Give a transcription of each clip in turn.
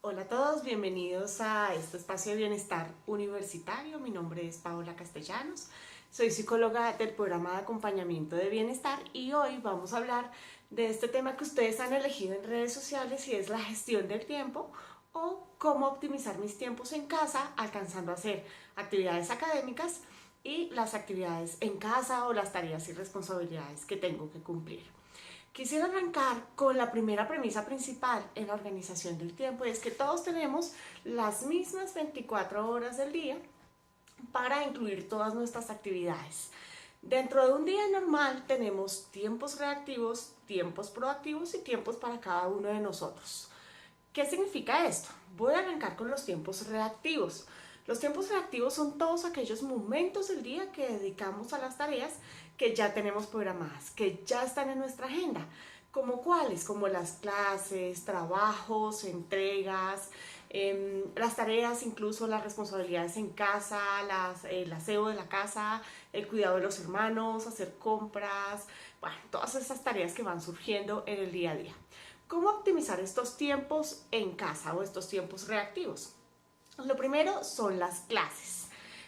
Hola a todos, bienvenidos a este espacio de bienestar universitario. Mi nombre es Paola Castellanos, soy psicóloga del programa de acompañamiento de bienestar y hoy vamos a hablar de este tema que ustedes han elegido en redes sociales y es la gestión del tiempo o cómo optimizar mis tiempos en casa alcanzando a hacer actividades académicas y las actividades en casa o las tareas y responsabilidades que tengo que cumplir. Quisiera arrancar con la primera premisa principal en la organización del tiempo y es que todos tenemos las mismas 24 horas del día para incluir todas nuestras actividades. Dentro de un día normal tenemos tiempos reactivos, tiempos proactivos y tiempos para cada uno de nosotros. ¿Qué significa esto? Voy a arrancar con los tiempos reactivos. Los tiempos reactivos son todos aquellos momentos del día que dedicamos a las tareas que ya tenemos programadas, que ya están en nuestra agenda. ¿Como cuáles? Como las clases, trabajos, entregas, las tareas, incluso las responsabilidades en casa, el aseo de la casa, el cuidado de los hermanos, hacer compras, bueno, todas esas tareas que van surgiendo en el día a día. ¿Cómo optimizar estos tiempos en casa o estos tiempos reactivos? Lo primero son las clases.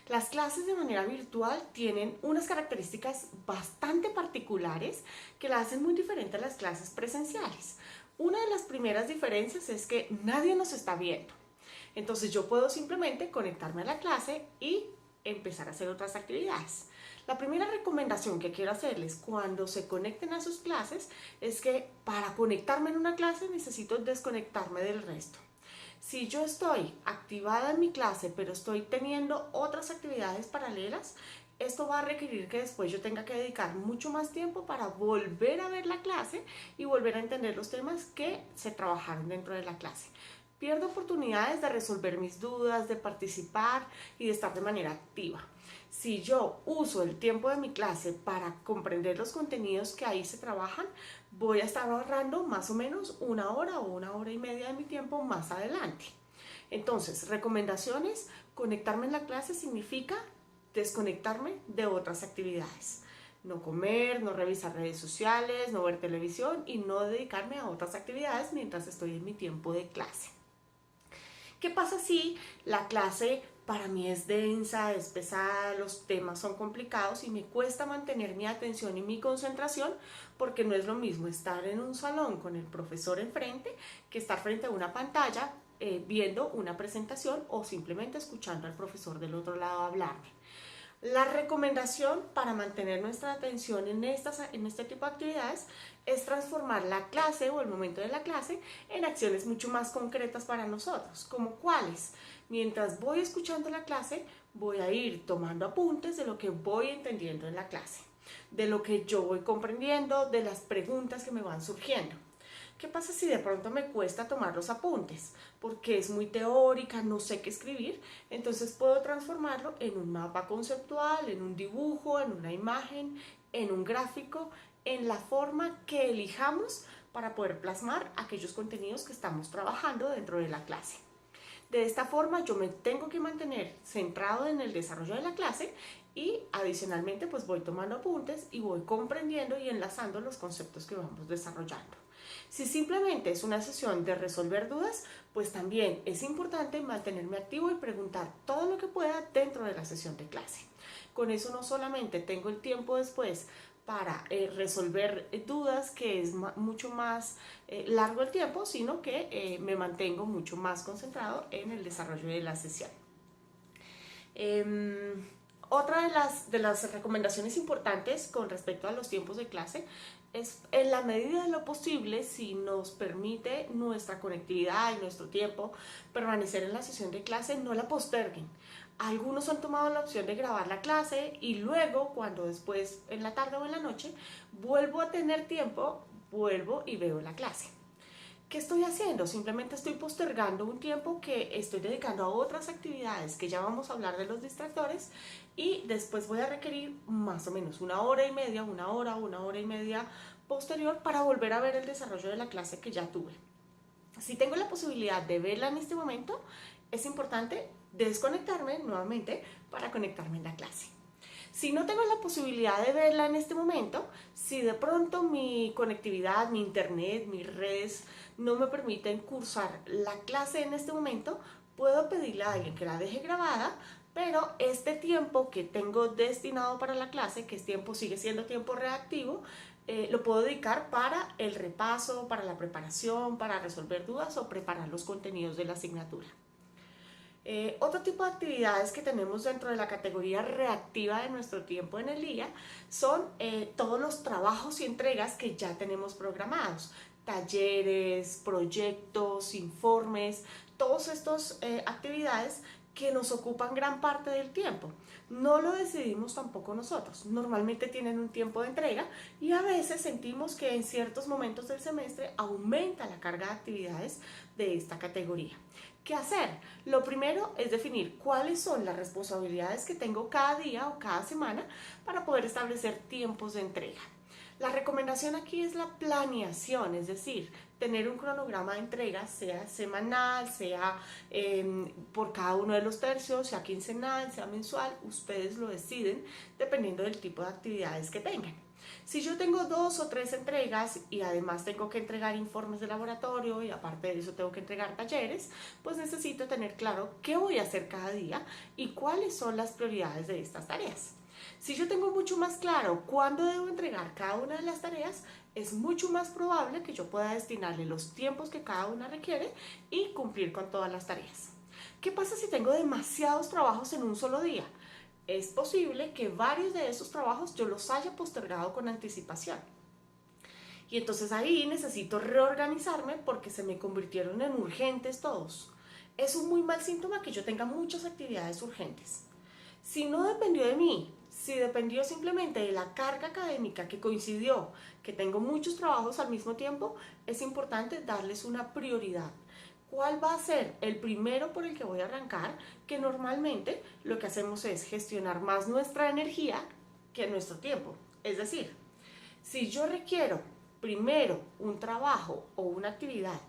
Las clases de manera virtual tienen unas características bastante particulares que la hacen muy diferente a las clases presenciales. Una de las primeras diferencias es que nadie nos está viendo. Entonces yo puedo simplemente conectarme a la clase y empezar a hacer otras actividades. La primera recomendación que quiero hacerles cuando se conecten a sus clases es que para conectarme en una clase necesito desconectarme del resto. Si yo estoy activada en mi clase, pero estoy teniendo otras actividades paralelas, esto va a requerir que después yo tenga que dedicar mucho más tiempo para volver a ver la clase y volver a entender los temas que se trabajaron dentro de la clase. Pierdo oportunidades de resolver mis dudas, de participar y de estar de manera activa. Si yo uso el tiempo de mi clase para comprender los contenidos que ahí se trabajan, voy a estar ahorrando más o menos una hora o una hora y media de mi tiempo más adelante. Entonces, recomendaciones, conectarme en la clase significa desconectarme de otras actividades. No comer, no revisar redes sociales, no ver televisión y no dedicarme a otras actividades mientras estoy en mi tiempo de clase. ¿Qué pasa si la clase para mí es densa, es pesada, los temas son complicados y me cuesta mantener mi atención y mi concentración? Porque no es lo mismo estar en un salón con el profesor enfrente que estar frente a una pantalla viendo una presentación o simplemente escuchando al profesor del otro lado hablarme. La recomendación para mantener nuestra atención en este tipo de actividades es transformar la clase o el momento de la clase en acciones mucho más concretas para nosotros, como cuáles. Mientras voy escuchando la clase, voy a ir tomando apuntes de lo que voy entendiendo en la clase, de lo que yo voy comprendiendo, de las preguntas que me van surgiendo. ¿Qué pasa si de pronto me cuesta tomar los apuntes? Porque es muy teórica, no sé qué escribir, entonces puedo transformarlo en un mapa conceptual, en un dibujo, en una imagen, en un gráfico, en la forma que elijamos para poder plasmar aquellos contenidos que estamos trabajando dentro de la clase. De esta forma yo me tengo que mantener centrado en el desarrollo de la clase y adicionalmente pues voy tomando apuntes y voy comprendiendo y enlazando los conceptos que vamos desarrollando. Si simplemente es una sesión de resolver dudas, pues también es importante mantenerme activo y preguntar todo lo que pueda dentro de la sesión de clase. Con eso no solamente tengo el tiempo después para resolver dudas, que es mucho más largo el tiempo, sino que me mantengo mucho más concentrado en el desarrollo de la sesión. Otra de las recomendaciones importantes con respecto a los tiempos de clase es, en la medida de lo posible, si nos permite nuestra conectividad y nuestro tiempo permanecer en la sesión de clase, no la posterguen. Algunos han tomado la opción de grabar la clase y luego, cuando después en la tarde o en la noche vuelvo a tener tiempo, vuelvo y veo la clase. ¿Qué estoy haciendo? Simplemente estoy postergando un tiempo que estoy dedicando a otras actividades, que ya vamos a hablar de los distractores, y después voy a requerir más o menos una hora y media, una hora y media posterior para volver a ver el desarrollo de la clase que ya tuve. Si tengo la posibilidad de verla en este momento, es importante desconectarme nuevamente para conectarme en la clase. Si no tengo la posibilidad de verla en este momento, si de pronto mi conectividad, mi internet, mis redes no me permiten cursar la clase en este momento, puedo pedirle a alguien que la deje grabada, pero este tiempo que tengo destinado para la clase, que es tiempo, sigue siendo tiempo reactivo, lo puedo dedicar para el repaso, para la preparación, para resolver dudas o preparar los contenidos de la asignatura. Otro tipo de actividades que tenemos dentro de la categoría reactiva de nuestro tiempo en el día son todos los trabajos y entregas que ya tenemos programados. Talleres, proyectos, informes, todas estas actividades que nos ocupan gran parte del tiempo. No lo decidimos tampoco nosotros. Normalmente tienen un tiempo de entrega y a veces sentimos que en ciertos momentos del semestre aumenta la carga de actividades de esta categoría. ¿Qué hacer? Lo primero es definir cuáles son las responsabilidades que tengo cada día o cada semana para poder establecer tiempos de entrega. La recomendación aquí es la planeación, es decir, tener un cronograma de entrega, sea semanal, sea por cada uno de los tercios, sea quincenal, sea mensual, ustedes lo deciden dependiendo del tipo de actividades que tengan. Si yo tengo 2 o 3 entregas y además tengo que entregar informes de laboratorio y aparte de eso tengo que entregar talleres, pues necesito tener claro qué voy a hacer cada día y cuáles son las prioridades de estas tareas. Si yo tengo mucho más claro cuándo debo entregar cada una de las tareas, es mucho más probable que yo pueda destinarle los tiempos que cada una requiere y cumplir con todas las tareas. ¿Qué pasa si tengo demasiados trabajos en un solo día? Es posible que varios de esos trabajos yo los haya postergado con anticipación. Y entonces ahí necesito reorganizarme porque se me convirtieron en urgentes todos. Es un muy mal síntoma que yo tenga muchas actividades urgentes. Si no dependió de mí, si dependió simplemente de la carga académica que coincidió, que tengo muchos trabajos al mismo tiempo, es importante darles una prioridad. ¿Cuál va a ser el primero por el que voy a arrancar? Que normalmente lo que hacemos es gestionar más nuestra energía que nuestro tiempo. Es decir, si yo requiero primero un trabajo o una actividad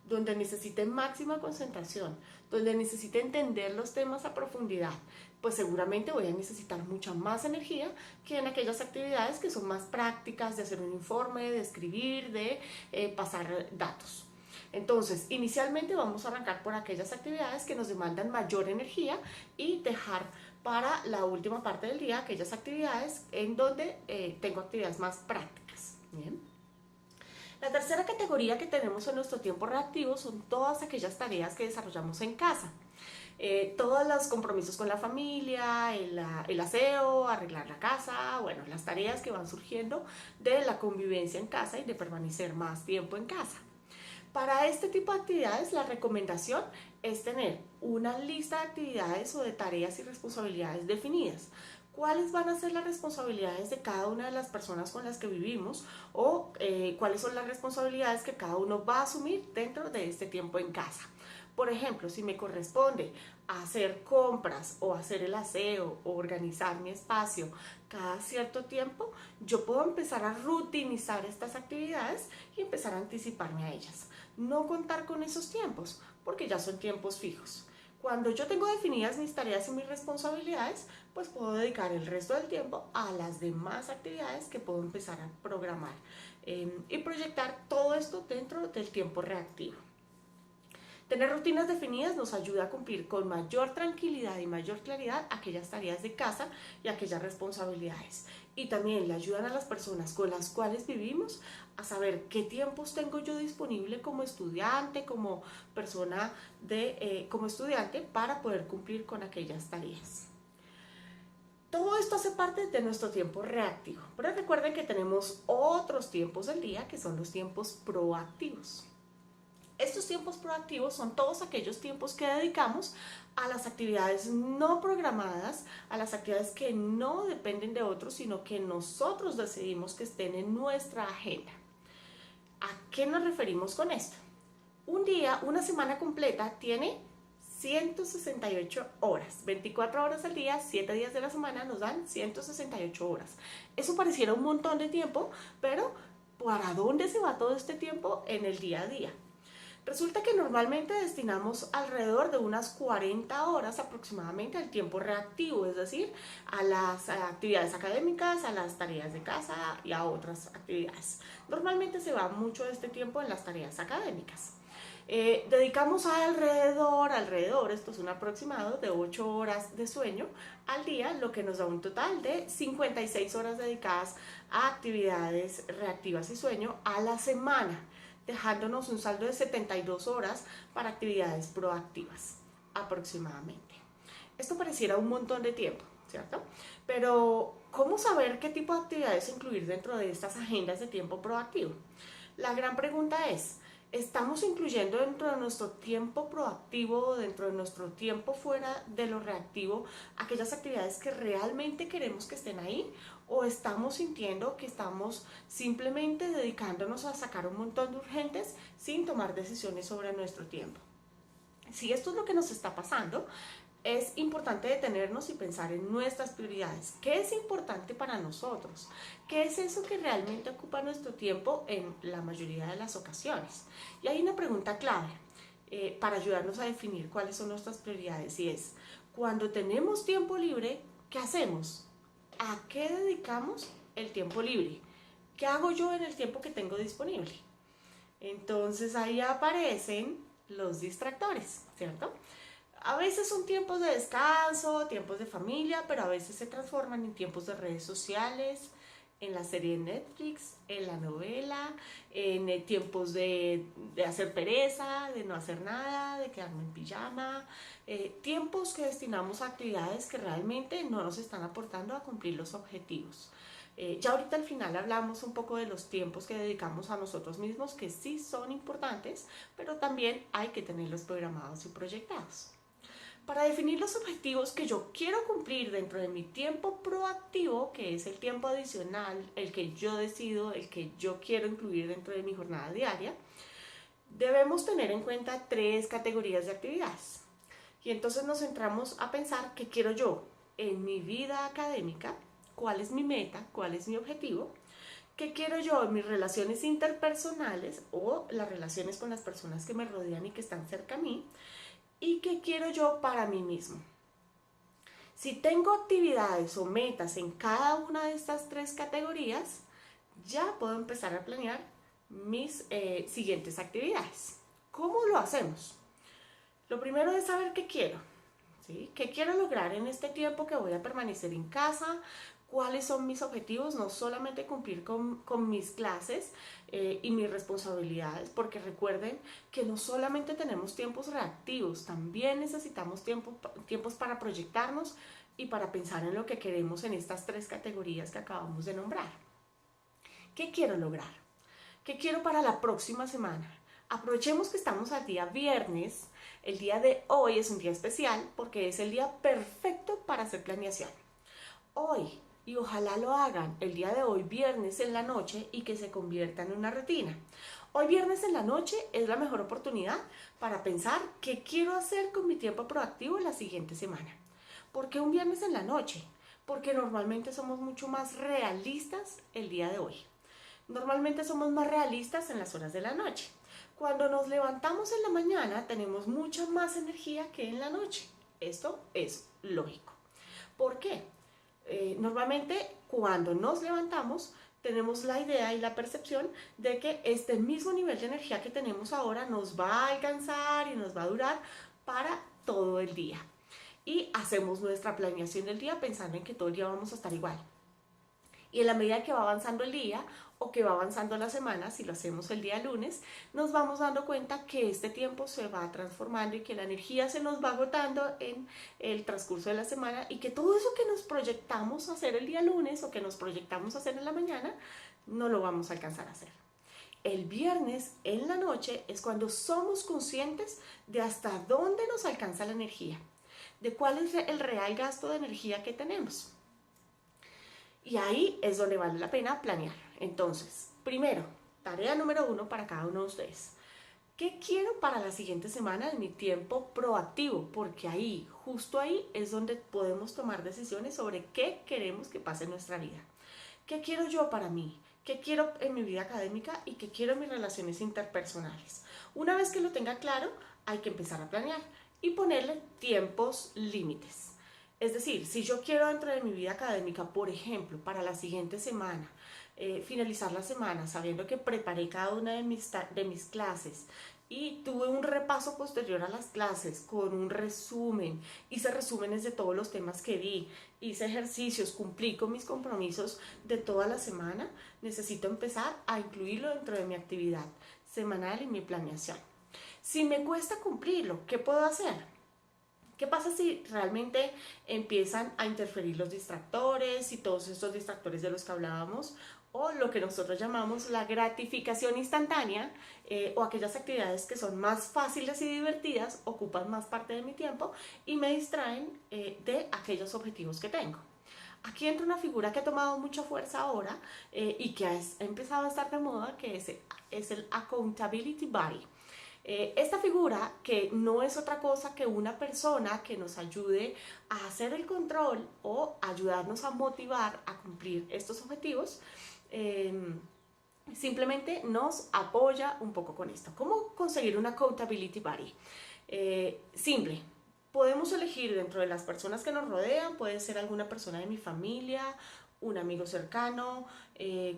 donde necesite máxima concentración, donde necesite entender los temas a profundidad, pues seguramente voy a necesitar mucha más energía que en aquellas actividades que son más prácticas, de hacer un informe, de escribir, de pasar datos. Entonces, inicialmente vamos a arrancar por aquellas actividades que nos demandan mayor energía y dejar para la última parte del día aquellas actividades en donde tengo actividades más prácticas. Bien. La tercera categoría que tenemos en nuestro tiempo reactivo son todas aquellas tareas que desarrollamos en casa. Todos los compromisos con la familia, el aseo, arreglar la casa, bueno, las tareas que van surgiendo de la convivencia en casa y de permanecer más tiempo en casa. Para este tipo de actividades, la recomendación es tener una lista de actividades o de tareas y responsabilidades definidas. ¿Cuáles van a ser las responsabilidades de cada una de las personas con las que vivimos o cuáles son las responsabilidades que cada uno va a asumir dentro de este tiempo en casa? Por ejemplo, si me corresponde hacer compras o hacer el aseo o organizar mi espacio cada cierto tiempo, yo puedo empezar a rutinizar estas actividades y empezar a anticiparme a ellas. No contar con esos tiempos, porque ya son tiempos fijos. Cuando yo tengo definidas mis tareas y mis responsabilidades, pues puedo dedicar el resto del tiempo a las demás actividades que puedo empezar a programar y proyectar todo esto dentro del tiempo reactivo. Tener rutinas definidas nos ayuda a cumplir con mayor tranquilidad y mayor claridad aquellas tareas de casa y aquellas responsabilidades. Y también le ayudan a las personas con las cuales vivimos a saber qué tiempos tengo yo disponible como estudiante, como persona como estudiante para poder cumplir con aquellas tareas. Todo esto hace parte de nuestro tiempo reactivo, pero recuerden que tenemos otros tiempos del día que son los tiempos proactivos. Estos tiempos proactivos son todos aquellos tiempos que dedicamos a las actividades no programadas, a las actividades que no dependen de otros, sino que nosotros decidimos que estén en nuestra agenda. ¿A qué nos referimos con esto? Un día, una semana completa tiene 168 horas, 24 horas al día, 7 días de la semana nos dan 168 horas. Eso pareciera un montón de tiempo, pero ¿para dónde se va todo este tiempo en el día a día? Resulta que normalmente destinamos alrededor de unas 40 horas aproximadamente al tiempo reactivo, es decir, a las actividades académicas, a las tareas de casa y a otras actividades. Normalmente se va mucho de este tiempo en las tareas académicas. Dedicamos alrededor, esto es un aproximado, de 8 horas de sueño al día, lo que nos da un total de 56 horas dedicadas a actividades reactivas y sueño a la semana, dejándonos un saldo de 72 horas para actividades proactivas aproximadamente. Esto pareciera un montón de tiempo, ¿cierto? Pero, ¿cómo saber qué tipo de actividades incluir dentro de estas agendas de tiempo proactivo? La gran pregunta es, ¿estamos incluyendo dentro de nuestro tiempo proactivo, dentro de nuestro tiempo fuera de lo reactivo, aquellas actividades que realmente queremos que estén ahí? ¿O estamos sintiendo que estamos simplemente dedicándonos a sacar un montón de urgentes sin tomar decisiones sobre nuestro tiempo? Si esto es lo que nos está pasando, es importante detenernos y pensar en nuestras prioridades. ¿Qué es importante para nosotros? ¿Qué es eso que realmente ocupa nuestro tiempo en la mayoría de las ocasiones? Y hay una pregunta clave para ayudarnos a definir cuáles son nuestras prioridades y es, cuando tenemos tiempo libre, ¿qué hacemos? ¿A qué dedicamos el tiempo libre? ¿Qué hago yo en el tiempo que tengo disponible? Entonces ahí aparecen los distractores, ¿cierto? A veces son tiempos de descanso, tiempos de familia, pero a veces se transforman en tiempos de redes sociales, en la serie de Netflix, en la novela, en tiempos de hacer pereza, de no hacer nada, de quedarme en pijama, tiempos que destinamos a actividades que realmente no nos están aportando a cumplir los objetivos. Ya ahorita al final hablamos un poco de los tiempos que dedicamos a nosotros mismos, que sí son importantes, pero también hay que tenerlos programados y proyectados. Para definir los objetivos que yo quiero cumplir dentro de mi tiempo proactivo, que es el tiempo adicional, el que yo decido, el que yo quiero incluir dentro de mi jornada diaria, debemos tener en cuenta 3 categorías de actividades. Y entonces nos centramos a pensar qué quiero yo en mi vida académica, cuál es mi meta, cuál es mi objetivo, qué quiero yo en mis relaciones interpersonales o las relaciones con las personas que me rodean y que están cerca a mí, y qué quiero yo para mí mismo. Si tengo actividades o metas en cada una de estas 3 categorías, ya puedo empezar a planear mis siguientes actividades. ¿Cómo lo hacemos? Lo primero es saber qué quiero, ¿sí? ¿Qué quiero lograr en este tiempo que voy a permanecer en casa? ¿Cuáles son mis objetivos? No solamente cumplir con mis clases y mis responsabilidades, porque recuerden que no solamente tenemos tiempos reactivos, también necesitamos tiempos para proyectarnos y para pensar en lo que queremos en estas 3 categorías que acabamos de nombrar. ¿Qué quiero lograr? ¿Qué quiero para la próxima semana? Aprovechemos que estamos al día viernes. El día de hoy es un día especial porque es el día perfecto para hacer planeación. Hoy, y ojalá lo hagan el día de hoy, viernes en la noche, y que se convierta en una rutina. Hoy viernes en la noche es la mejor oportunidad para pensar qué quiero hacer con mi tiempo proactivo la siguiente semana. ¿Por qué un viernes en la noche? Porque normalmente somos mucho más realistas el día de hoy. Normalmente somos más realistas en las horas de la noche. Cuando nos levantamos en la mañana tenemos mucha más energía que en la noche. Esto es lógico. ¿Por qué? Normalmente cuando nos levantamos tenemos la idea y la percepción de que este mismo nivel de energía que tenemos ahora nos va a alcanzar y nos va a durar para todo el día. Y hacemos nuestra planeación del día pensando en que todo el día vamos a estar igual. Y en la medida que va avanzando el día o que va avanzando la semana, si lo hacemos el día lunes, nos vamos dando cuenta que este tiempo se va transformando y que la energía se nos va agotando en el transcurso de la semana y que todo eso que nos proyectamos a hacer el día lunes o que nos proyectamos a hacer en la mañana, no lo vamos a alcanzar a hacer. El viernes en la noche es cuando somos conscientes de hasta dónde nos alcanza la energía, de cuál es el real gasto de energía que tenemos. Y ahí es donde vale la pena planear. Entonces, primero, tarea número 1 para cada uno de ustedes. ¿Qué quiero para la siguiente semana en mi tiempo proactivo? Porque ahí, justo ahí, es donde podemos tomar decisiones sobre qué queremos que pase en nuestra vida. ¿Qué quiero yo para mí? ¿Qué quiero en mi vida académica y qué quiero en mis relaciones interpersonales? Una vez que lo tenga claro, hay que empezar a planear y ponerle tiempos límites. Es decir, si yo quiero dentro de mi vida académica, por ejemplo, para la siguiente semana, finalizar la semana sabiendo que preparé cada una de mis clases y tuve un repaso posterior a las clases con un resumen, hice resúmenes de todos los temas que vi, hice ejercicios, cumplí con mis compromisos de toda la semana, necesito empezar a incluirlo dentro de mi actividad semanal y mi planeación. Si me cuesta cumplirlo, ¿qué puedo hacer? ¿Qué pasa si realmente empiezan a interferir los distractores y todos estos distractores de los que hablábamos, o lo que nosotros llamamos la gratificación instantánea, o aquellas actividades que son más fáciles y divertidas, ocupan más parte de mi tiempo y me distraen de aquellos objetivos que tengo? Aquí entra una figura que ha tomado mucha fuerza ahora y que ha empezado a estar de moda, que es el Accountability Buddy. Esta figura, que no es otra cosa que una persona que nos ayude a hacer el control o ayudarnos a motivar a cumplir estos objetivos, simplemente nos apoya un poco con esto. ¿Cómo conseguir una accountability buddy? Simple. Podemos elegir dentro de las personas que nos rodean, puede ser alguna persona de mi familia, un amigo cercano,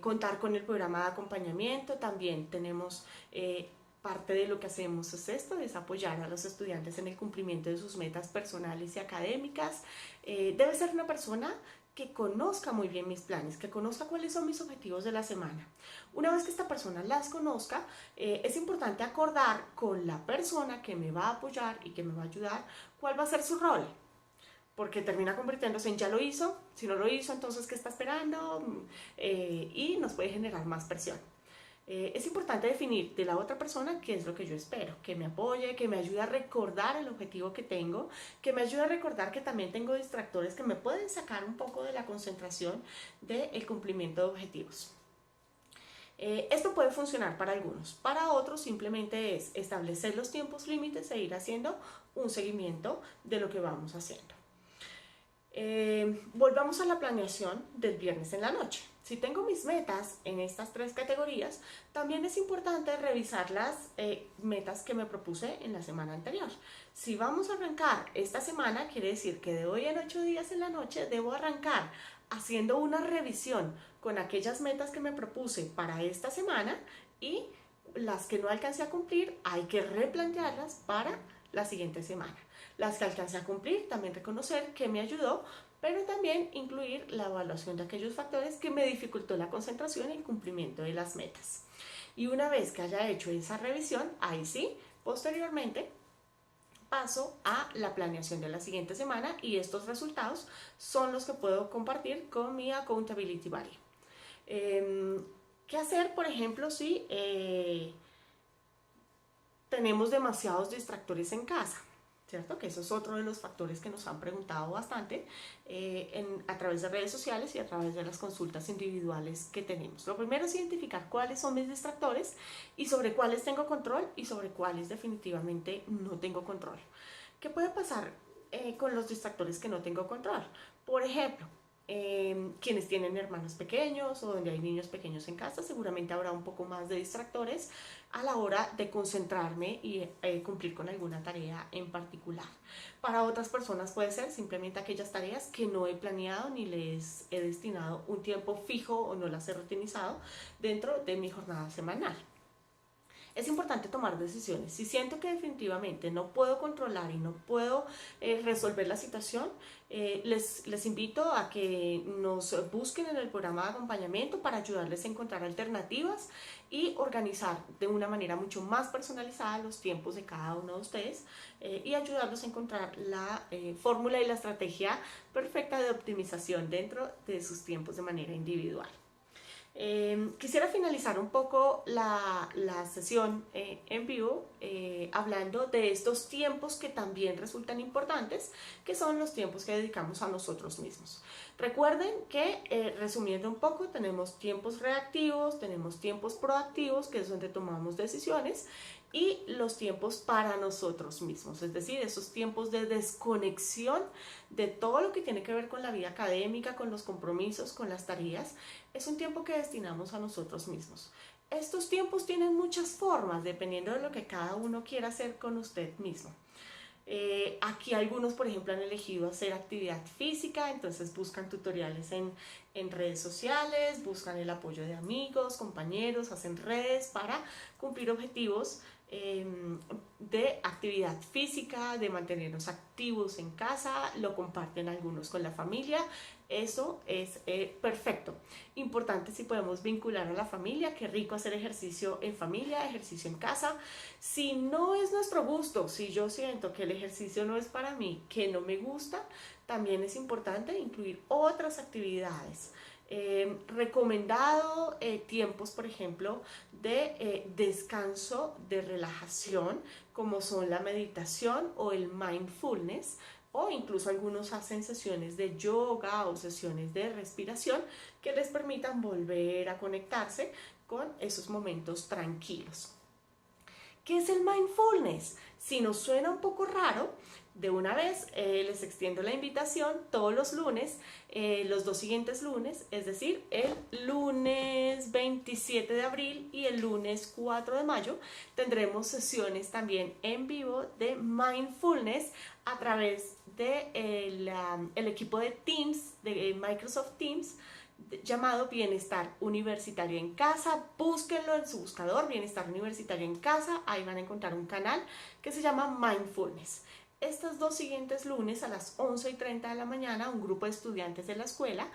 contar con el programa de acompañamiento. También tenemos parte de lo que hacemos es apoyar a los estudiantes en el cumplimiento de sus metas personales y académicas. Debe ser una persona que conozca muy bien mis planes, que conozca cuáles son mis objetivos de la semana. Una vez que esta persona las conozca, es importante acordar con la persona que me va a apoyar y que me va a ayudar cuál va a ser su rol, porque termina convirtiéndose en ya lo hizo, si no lo hizo, entonces ¿qué está esperando? Y nos puede generar más presión. Es importante definir de la otra persona qué es lo que yo espero, que me apoye, que me ayude a recordar el objetivo que tengo, que me ayude a recordar que también tengo distractores que me pueden sacar un poco de la concentración del cumplimiento de objetivos. Esto puede funcionar para algunos, para otros simplemente es establecer los tiempos límites e ir haciendo un seguimiento de lo que vamos haciendo. Volvamos a la planeación del viernes en la noche. Si tengo mis metas en estas tres categorías, también es importante revisar las metas que me propuse en la semana anterior. Si vamos a arrancar esta semana, quiere decir que de hoy en 8 días en la noche debo arrancar haciendo una revisión con aquellas metas que me propuse para esta semana, y las que no alcancé a cumplir hay que replantearlas para la siguiente semana. Las que alcancé a cumplir, también reconocer que me ayudó, pero también incluir la evaluación de aquellos factores que me dificultó la concentración y el cumplimiento de las metas. Y una vez que haya hecho esa revisión, ahí sí, posteriormente paso a la planeación de la siguiente semana, y estos resultados son los que puedo compartir con mi Accountability Buddy. ¿Qué hacer, por ejemplo, si tenemos demasiados distractores en casa? ¿Cierto? Que eso es otro de los factores que nos han preguntado bastante a través de redes sociales y a través de las consultas individuales que tenemos. Lo primero es identificar cuáles son mis distractores y sobre cuáles tengo control y sobre cuáles definitivamente no tengo control. ¿Qué puede pasar con los distractores que no tengo control? Por ejemplo, quienes tienen hermanos pequeños o donde hay niños pequeños en casa, seguramente habrá un poco más de distractores a la hora de concentrarme y cumplir con alguna tarea en particular. Para otras personas puede ser simplemente aquellas tareas que no he planeado ni les he destinado un tiempo fijo o no las he rutinizado dentro de mi jornada semanal. Es importante tomar decisiones. Si siento que definitivamente no puedo controlar y no puedo resolver la situación, les invito a que nos busquen en el programa de acompañamiento para ayudarles a encontrar alternativas y organizar de una manera mucho más personalizada los tiempos de cada uno de ustedes y ayudarlos a encontrar la fórmula y la estrategia perfecta de optimización dentro de sus tiempos de manera individual. Quisiera finalizar un poco la sesión en vivo hablando de estos tiempos que también resultan importantes, que son los tiempos que dedicamos a nosotros mismos. Recuerden que, resumiendo un poco, tenemos tiempos reactivos, tenemos tiempos proactivos, que es donde tomamos decisiones, y los tiempos para nosotros mismos, es decir, esos tiempos de desconexión de todo lo que tiene que ver con la vida académica, con los compromisos, con las tareas. Es un tiempo que destinamos a nosotros mismos. Estos tiempos tienen muchas formas, dependiendo de lo que cada uno quiera hacer con usted mismo. Aquí algunos, por ejemplo, han elegido hacer actividad física, entonces buscan tutoriales en redes sociales, buscan el apoyo de amigos, compañeros, hacen redes para cumplir objetivos de actividad física, de mantenernos activos en casa, lo comparten algunos con la familia. Eso es perfecto. Importante si podemos vincular a la familia, qué rico hacer ejercicio en familia, ejercicio en casa. Si no es nuestro gusto, si yo siento que el ejercicio no es para mí, que no me gusta, también es importante incluir otras actividades. Recomendado tiempos, por ejemplo, de descanso, de relajación, como son la meditación o el mindfulness, o incluso algunos hacen sesiones de yoga o sesiones de respiración que les permitan volver a conectarse con esos momentos tranquilos. ¿Qué es el mindfulness? Si nos suena un poco raro, de una vez les extiendo la invitación todos los lunes, los 2 siguientes lunes, es decir, el lunes 27 de abril y el lunes 4 de mayo, tendremos sesiones también en vivo de mindfulness a través de el equipo de Teams, de Microsoft Teams, llamado Bienestar Universitario en Casa. Búsquenlo en su buscador, Bienestar Universitario en Casa, ahí van a encontrar un canal que se llama Mindfulness. Estos 2 siguientes lunes a las 11:30 de la mañana, un grupo de estudiantes de la escuela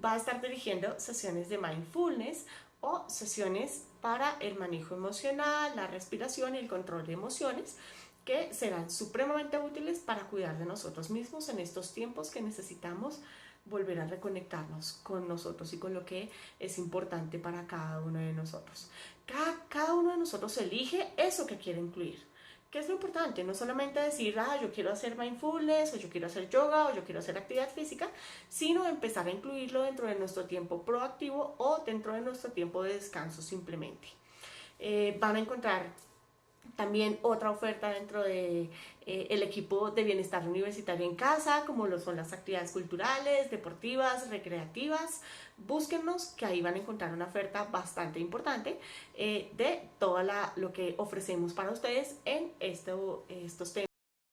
va a estar dirigiendo sesiones de mindfulness o sesiones para el manejo emocional, la respiración y el control de emociones, que serán supremamente útiles para cuidar de nosotros mismos en estos tiempos que necesitamos volver a reconectarnos con nosotros y con lo que es importante para cada uno de nosotros. Cada uno de nosotros elige eso que quiere incluir. ¿Qué es lo importante? No solamente decir, yo quiero hacer mindfulness, o yo quiero hacer yoga, o yo quiero hacer actividad física, sino empezar a incluirlo dentro de nuestro tiempo proactivo o dentro de nuestro tiempo de descanso simplemente. Van a encontrar también otra oferta dentro de el equipo de bienestar universitario en casa, como lo son las actividades culturales, deportivas, recreativas. Búsquennos, que ahí van a encontrar una oferta bastante importante de todo lo que ofrecemos para ustedes en estos temas.